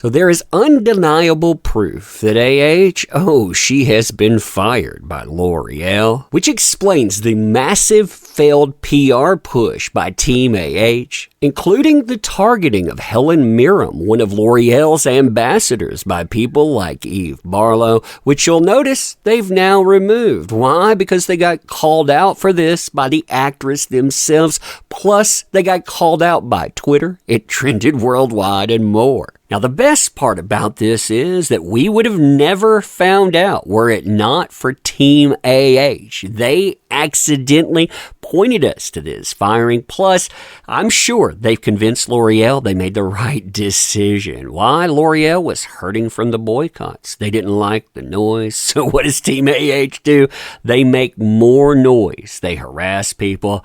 So there is undeniable proof that she has been fired by L'Oreal, which explains the massive failed PR push by Team including the targeting of Helen Mirren, one of L'Oreal's ambassadors, by people like Eve Barlow, which you'll notice they've now removed. Why? Because they got called out for this by the actress themselves, plus they got called out by Twitter, it trended worldwide, and more. Now, the best part about this is that we would have never found out were it not for Team They accidentally pointed us to this firing. Plus, I'm sure they've convinced L'Oreal they made the right decision. Why? L'Oreal was hurting from the boycotts. They didn't like the noise. So what does Team do? They make more noise. They harass people.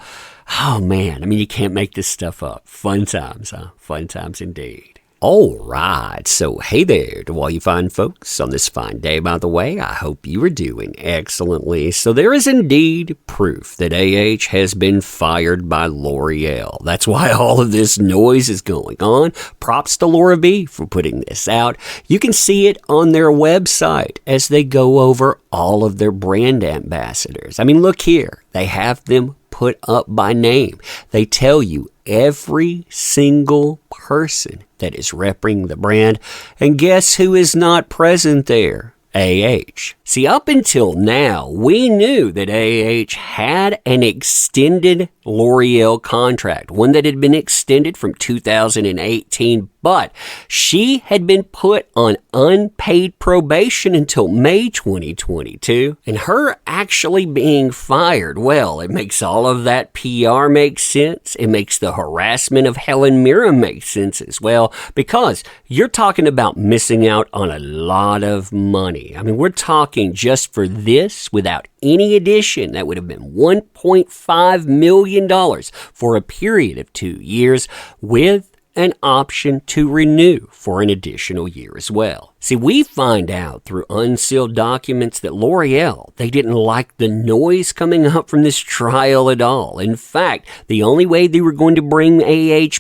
Oh, man. I mean, you can't make this stuff up. Fun times, huh? Fun times indeed. All right, so hey there to all you fine folks on this fine day, by the way. I hope you are doing excellently. So there is indeed proof that has been fired by L'Oreal. That's why all of this noise is going on. Props to Laura B for putting this out. You can see it on their website as they go over all of their brand ambassadors. I mean, look here. They have them put up by name. They tell you every single person that is repping the brand. And guess who is not present there? See, up until now, we knew that had an extended L'Oreal contract, one that had been extended from 2018, but she had been put on unpaid probation until May 2022, and her actually being fired, well, it makes all of that PR make sense. It makes the harassment of Helen Mirren make sense as well, because you're talking about missing out on a lot of money. I mean, we're talking just for this, without any addition, that would have been $1.5 million for a period of 2 years, with an option to renew for an additional year as well. See, we find out through unsealed documents that L'Oreal, they didn't like the noise coming up from this trial at all. In fact, the only way they were going to bring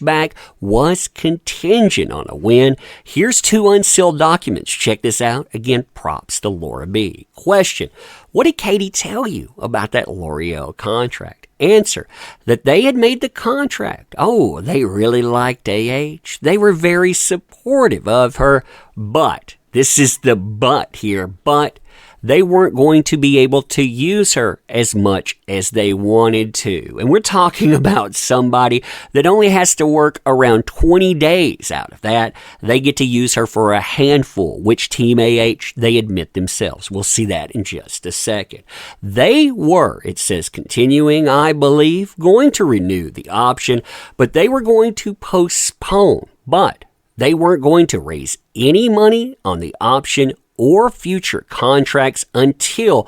back was contingent on a win. Here's 2 unsealed documents. Check this out. Again, props to Laura B. Question: what did Katie tell you about that L'Oreal contract? Answer: that they had made the contract. Oh, they really liked They were very supportive of her, but, this is the but here, but they weren't going to be able to use her as much as they wanted to. And we're talking about somebody that only has to work around 20 days out of that. They get to use her for a handful, which Team they admit themselves. We'll see that in just a second. They were, it says, continuing, I believe, going to renew the option, but they were going to postpone. But they weren't going to raise any money on the option or future contracts until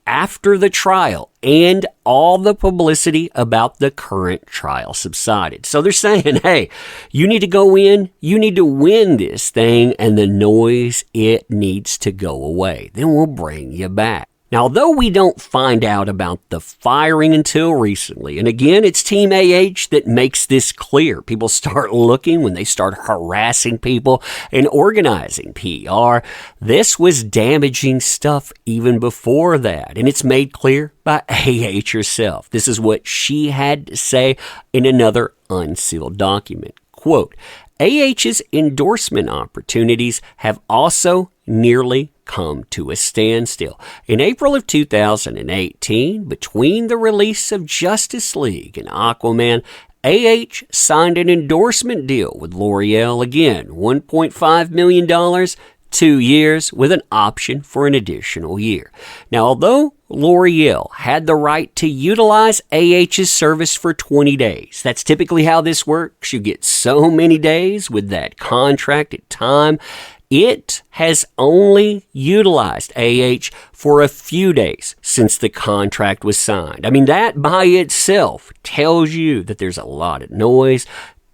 after the trial and all the publicity about the current trial subsided. So they're saying, hey, you need to go in, you need to win this thing, and the noise, it needs to go away. Then we'll bring you back. Now, although we don't find out about the firing until recently, and again, it's Team that makes this clear. People start looking when they start harassing people and organizing PR. This was damaging stuff even before that, and it's made clear by herself. This is what she had to say in another unsealed document. Quote, AH's endorsement opportunities have also nearly come to a standstill. In April of 2018, between the release of Justice League and Aquaman, signed an endorsement deal with L'Oreal, again, $1.5 million, 2 years, with an option for an additional year. Now, although L'Oreal had the right to utilize AH's service for 20 days. That's typically how this works. You get so many days with that contracted time. It has only utilized for a few days since the contract was signed. I mean, that by itself tells you that there's a lot of noise.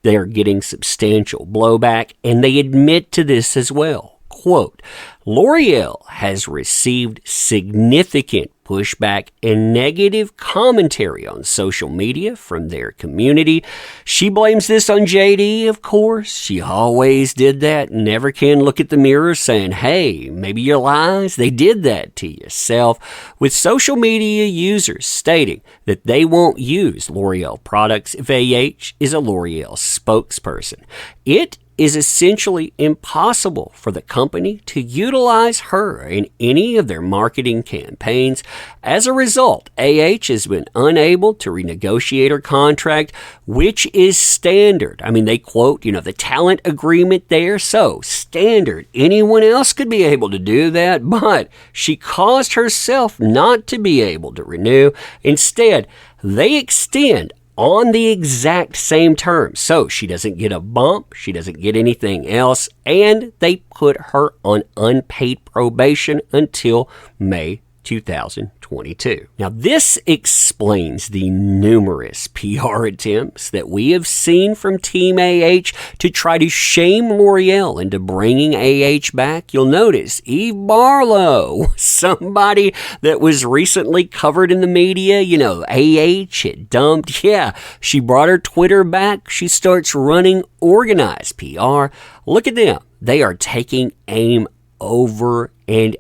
They're getting substantial blowback, and they admit to this as well. quote, L'Oreal has received significant pushback and negative commentary on social media from their community. She blames this on JD, of course. She always did that. Never can look at the mirror saying, hey, maybe your lies, they did that to yourself. With social media users stating that they won't use L'Oreal products if AH is a L'Oreal spokesperson. It is essentially impossible for the company to utilize her in any of their marketing campaigns. As a result, AH has been unable to renegotiate her contract, which is standard. I mean, they quote, the talent agreement there, so standard. Anyone else could be able to do that, but she caused herself not to be able to renew. Instead, they extend on the exact same terms. So she doesn't get a bump, she doesn't get anything else, and they put her on unpaid probation until May 2022. Now, this explains the numerous PR attempts that we have seen from Team AH to try to shame L'Oreal into bringing AH back. You'll notice Eve Barlow, somebody that was recently covered in the media, AH had dumped. Yeah, she brought her Twitter back. She starts running organized PR. Look at them. They are taking aim over and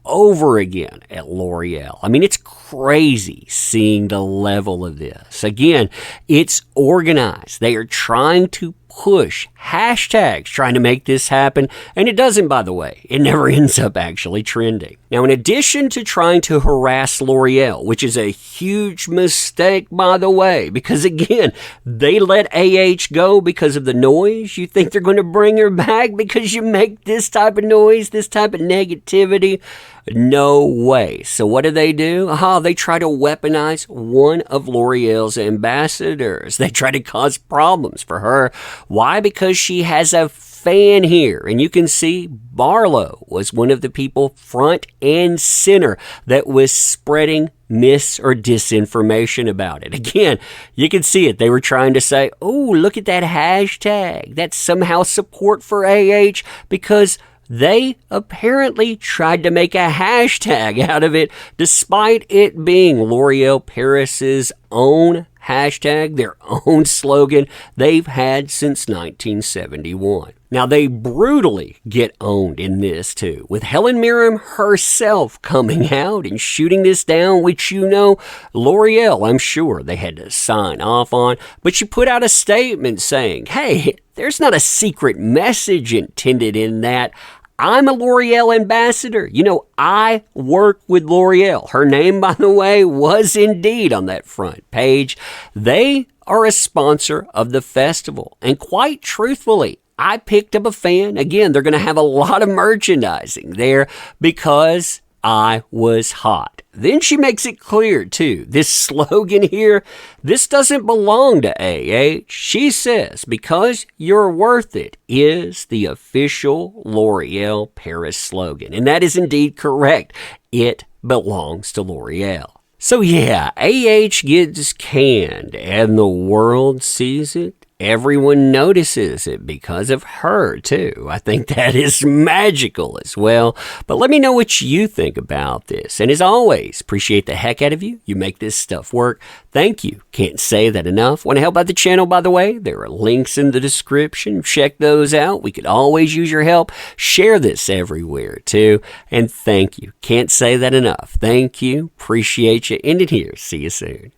over again at L'Oreal. I mean, it's crazy seeing the level of this. Again, it's organized. They are trying to push hashtags trying to make this happen, and it doesn't, by the way. It never ends up actually trending. Now, in addition to trying to harass L'Oreal, which is a huge mistake, by the way, because again, they let AH go because of the noise. You think they're going to bring her back because you make this type of noise, this type of negativity? No way. So what do? They try to weaponize one of L'Oreal's ambassadors. They try to cause problems for her. Why? Because she has a fan here. And you can see Barlow was one of the people front and center that was spreading mis or disinformation about it. Again, you can see it. They were trying to say, oh, look at that hashtag. That's somehow support for AH, because they apparently tried to make a hashtag out of it, despite it being L'Oreal Paris's own hashtag, their own slogan they've had since 1971. Now, they brutally get owned in this, too, with Helen Mirren herself coming out and shooting this down, which L'Oreal, I'm sure they had to sign off on, but she put out a statement saying, hey, there's not a secret message intended in that. I'm a L'Oreal ambassador. I work with L'Oreal. Her name, by the way, was indeed on that front page. They are a sponsor of the festival. And quite truthfully, I picked up a fan. Again, they're going to have a lot of merchandising there because I was hot. Then she makes it clear, too, this slogan here, this doesn't belong to AH. She says, because you're worth it is the official L'Oreal Paris slogan. And that is indeed correct. It belongs to L'Oreal. So yeah, AH gets canned and the world sees it. Everyone notices it because of her, too. I think that is magical as well. But let me know what you think about this. And as always, appreciate the heck out of you. You make this stuff work. Thank you. Can't say that enough. Want to help out the channel, by the way? There are links in the description. Check those out. We could always use your help. Share this everywhere, too. And thank you. Can't say that enough. Thank you. Appreciate you. End it here. See you soon.